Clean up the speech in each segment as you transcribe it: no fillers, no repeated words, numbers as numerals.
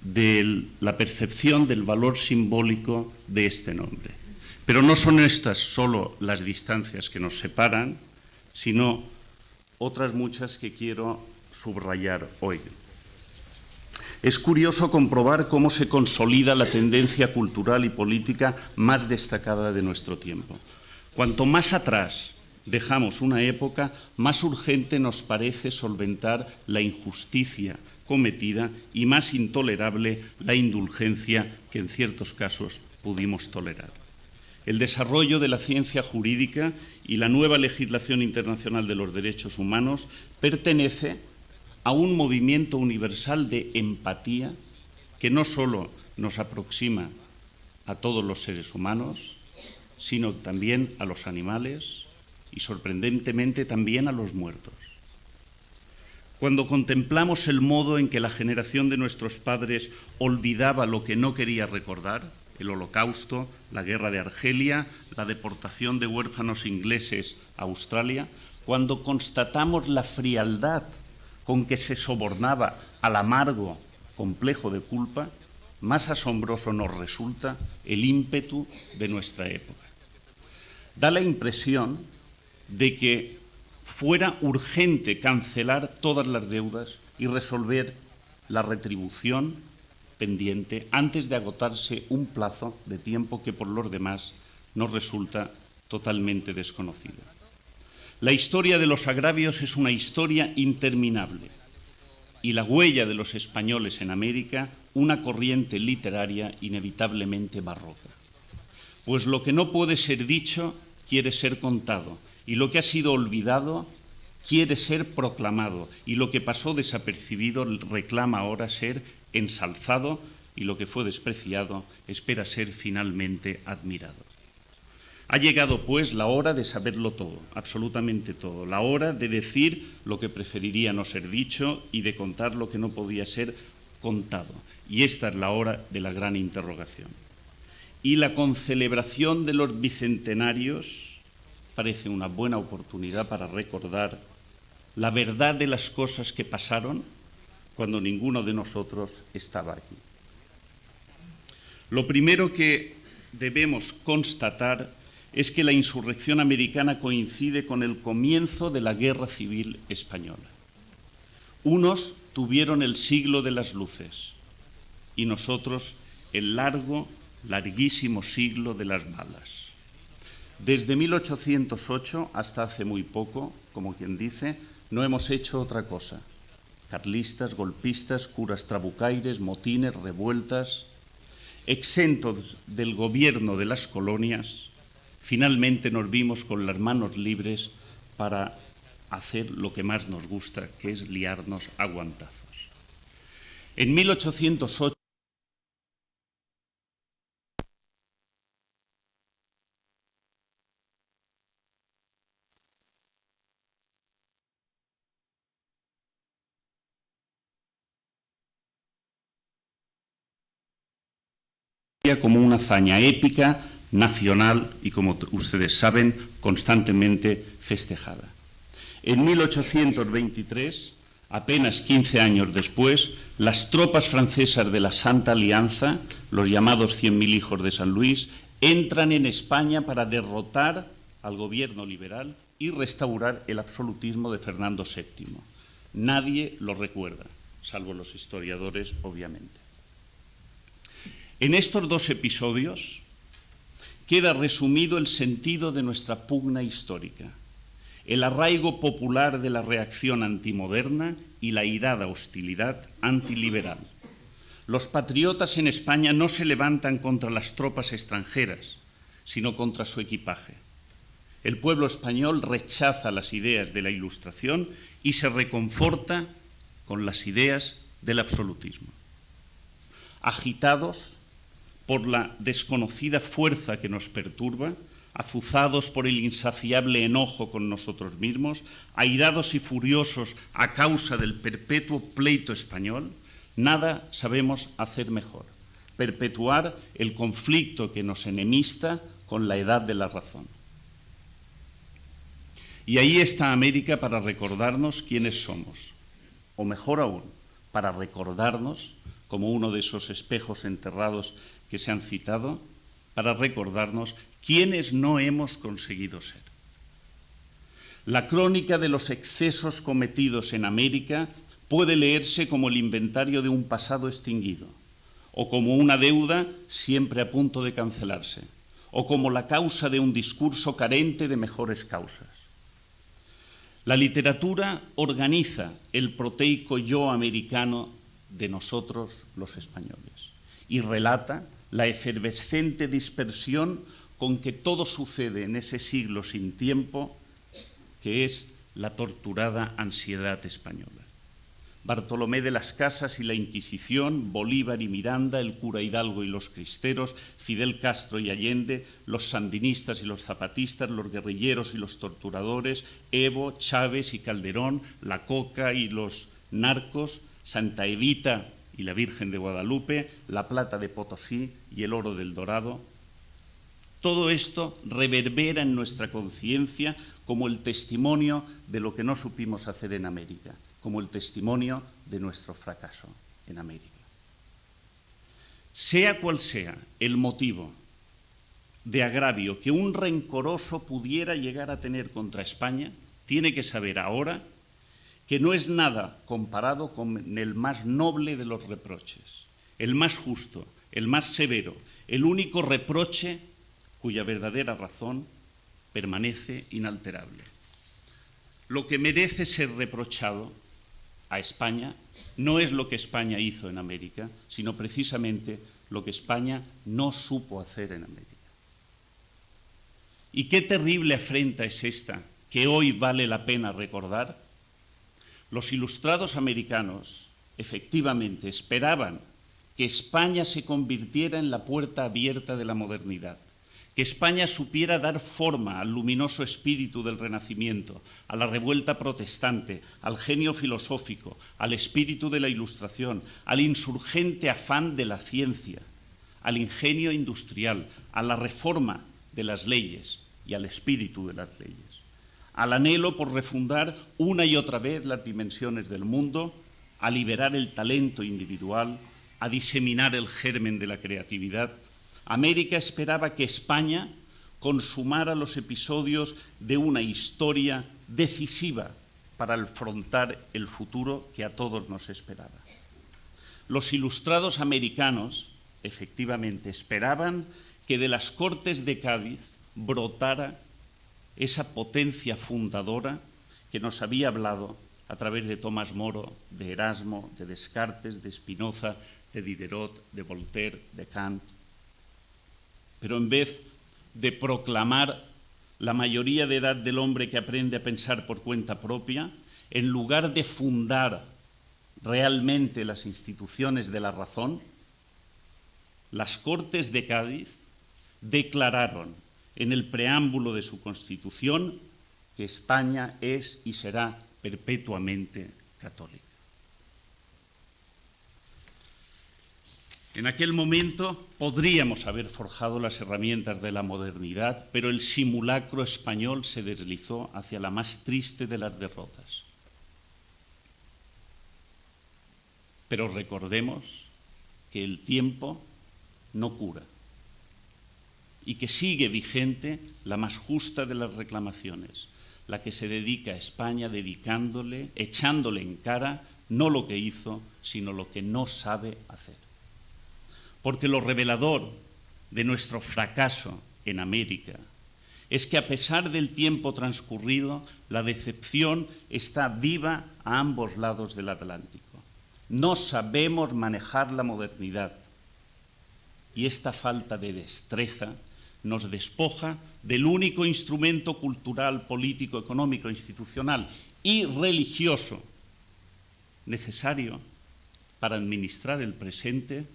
de la percepción del valor simbólico de este nombre. Pero no son estas solo las distancias que nos separan, sino otras muchas que quiero subrayar hoy. Es curioso comprobar cómo se consolida la tendencia cultural y política más destacada de nuestro tiempo. Cuanto más atrás dejamos una época, más urgente nos parece solventar la injusticia cometida y más intolerable la indulgencia que en ciertos casos pudimos tolerar. El desarrollo de la ciencia jurídica y la nueva legislación internacional de los derechos humanos pertenece a un movimiento universal de empatía que no solo nos aproxima a todos los seres humanos, sino también a los animales y, sorprendentemente, también a los muertos. Cuando contemplamos el modo en que la generación de nuestros padres olvidaba lo que no quería recordar, el Holocausto, la Guerra de Argelia, la deportación de huérfanos ingleses a Australia, cuando constatamos la frialdad con que se sobornaba al amargo complejo de culpa, más asombroso nos resulta el ímpetu de nuestra época. Da la impresión de que fuera urgente cancelar todas las deudas y resolver la retribución pendiente antes de agotarse un plazo de tiempo que por los demás nos resulta totalmente desconocido. La historia de los agravios es una historia interminable y la huella de los españoles en América una corriente literaria inevitablemente barroca. Pues lo que no puede ser dicho quiere ser contado y lo que ha sido olvidado quiere ser proclamado y lo que pasó desapercibido reclama ahora ser ensalzado y lo que fue despreciado espera ser finalmente admirado. Ha llegado, pues, la hora de saberlo todo, absolutamente todo, la hora de decir lo que preferiría no ser dicho y de contar lo que no podía ser contado. Y esta es la hora de la gran interrogación. Y la concelebración de los bicentenarios parece una buena oportunidad para recordar la verdad de las cosas que pasaron cuando ninguno de nosotros estaba aquí. Lo primero que debemos constatar es que la insurrección americana coincide con el comienzo de la Guerra Civil Española. Unos tuvieron el siglo de las luces y nosotros el larguísimo siglo de las balas. Desde 1808 hasta hace muy poco, como quien dice, no hemos hecho otra cosa. Carlistas, golpistas, curas trabucaires, motines, revueltas, exentos del gobierno de las colonias, finalmente nos vimos con las manos libres para hacer lo que más nos gusta, que es liarnos a guantazos. En 1808, como una hazaña épica, nacional y, como ustedes saben, constantemente festejada. En 1823, apenas 15 años después, las tropas francesas de la Santa Alianza, los llamados 100.000 hijos de San Luis, entran en España para derrotar al gobierno liberal y restaurar el absolutismo de Fernando VII. Nadie lo recuerda, salvo los historiadores, obviamente. En estos dos episodios queda resumido el sentido de nuestra pugna histórica, el arraigo popular de la reacción antimoderna y la airada hostilidad antiliberal. Los patriotas en España no se levantan contra las tropas extranjeras, sino contra su equipaje. El pueblo español rechaza las ideas de la Ilustración y se reconforta con las ideas del absolutismo. Agitados por la desconocida fuerza que nos perturba, azuzados por el insaciable enojo con nosotros mismos, airados y furiosos a causa del perpetuo pleito español, nada sabemos hacer mejor: perpetuar el conflicto que nos enemista con la edad de la razón. Y ahí está América para recordarnos quiénes somos, o mejor aún, para recordarnos, como uno de esos espejos enterrados que se han citado, para recordarnos quiénes no hemos conseguido ser. La crónica de los excesos cometidos en América puede leerse como el inventario de un pasado extinguido, o como una deuda siempre a punto de cancelarse, o como la causa de un discurso carente de mejores causas. La literatura organiza el proteico yo americano de nosotros los españoles y relata la efervescente dispersión con que todo sucede en ese siglo sin tiempo que es la torturada ansiedad española. Bartolomé de las Casas y la Inquisición, Bolívar y Miranda, el cura Hidalgo y los cristeros, Fidel Castro y Allende, los sandinistas y los zapatistas, los guerrilleros y los torturadores, Evo, Chávez y Calderón, la coca y los narcos, Santa Evita y la Virgen de Guadalupe, la plata de Potosí y el oro del Dorado. Todo esto reverbera en nuestra conciencia como el testimonio de lo que no supimos hacer en América, como el testimonio de nuestro fracaso en América. Sea cual sea el motivo de agravio que un rencoroso pudiera llegar a tener contra España, tiene que saber ahora que no es nada comparado con el más noble de los reproches, el más justo, el más severo, el único reproche cuya verdadera razón permanece inalterable. Lo que merece ser reprochado a España no es lo que España hizo en América, sino precisamente lo que España no supo hacer en América. ¿Y qué terrible afrenta es esta que hoy vale la pena recordar? Los ilustrados americanos efectivamente esperaban que España se convirtiera en la puerta abierta de la modernidad, que España supiera dar forma al luminoso espíritu del Renacimiento, a la revuelta protestante, al genio filosófico, al espíritu de la Ilustración, al insurgente afán de la ciencia, al ingenio industrial, a la reforma de las leyes y al espíritu de las leyes, al anhelo por refundar una y otra vez las dimensiones del mundo, a liberar el talento individual, a diseminar el germen de la creatividad. América esperaba que España consumara los episodios de una historia decisiva para afrontar el futuro que a todos nos esperaba. Los ilustrados americanos, efectivamente, esperaban que de las Cortes de Cádiz brotara esa potencia fundadora que nos había hablado a través de Tomás Moro, de Erasmo, de Descartes, de Spinoza, de Diderot, de Voltaire, de Kant. Pero en vez de proclamar la mayoría de edad del hombre que aprende a pensar por cuenta propia, en lugar de fundar realmente las instituciones de la razón, las Cortes de Cádiz declararon en el preámbulo de su Constitución que España es y será perpetuamente católica. En aquel momento podríamos haber forjado las herramientas de la modernidad, pero el simulacro español se deslizó hacia la más triste de las derrotas. Pero recordemos que el tiempo no cura y que sigue vigente la más justa de las reclamaciones, la que se dedica a España echándole en cara no lo que hizo, sino lo que no sabe hacer. Porque lo revelador de nuestro fracaso en América es que a pesar del tiempo transcurrido, la decepción está viva a ambos lados del Atlántico. No sabemos manejar la modernidad y esta falta de destreza nos despoja del único instrumento cultural, político, económico, institucional y religioso necesario para administrar el presente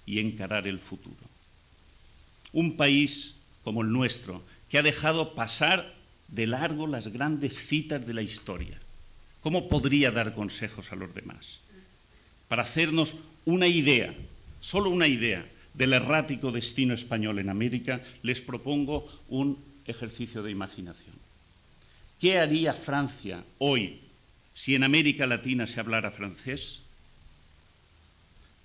y encarar el futuro. Un país como el nuestro, que ha dejado pasar de largo las grandes citas de la historia, ¿cómo podría dar consejos a los demás? Para hacernos una idea, solo una idea, del errático destino español en América, les propongo un ejercicio de imaginación. ¿Qué haría Francia hoy si en América Latina se hablara francés?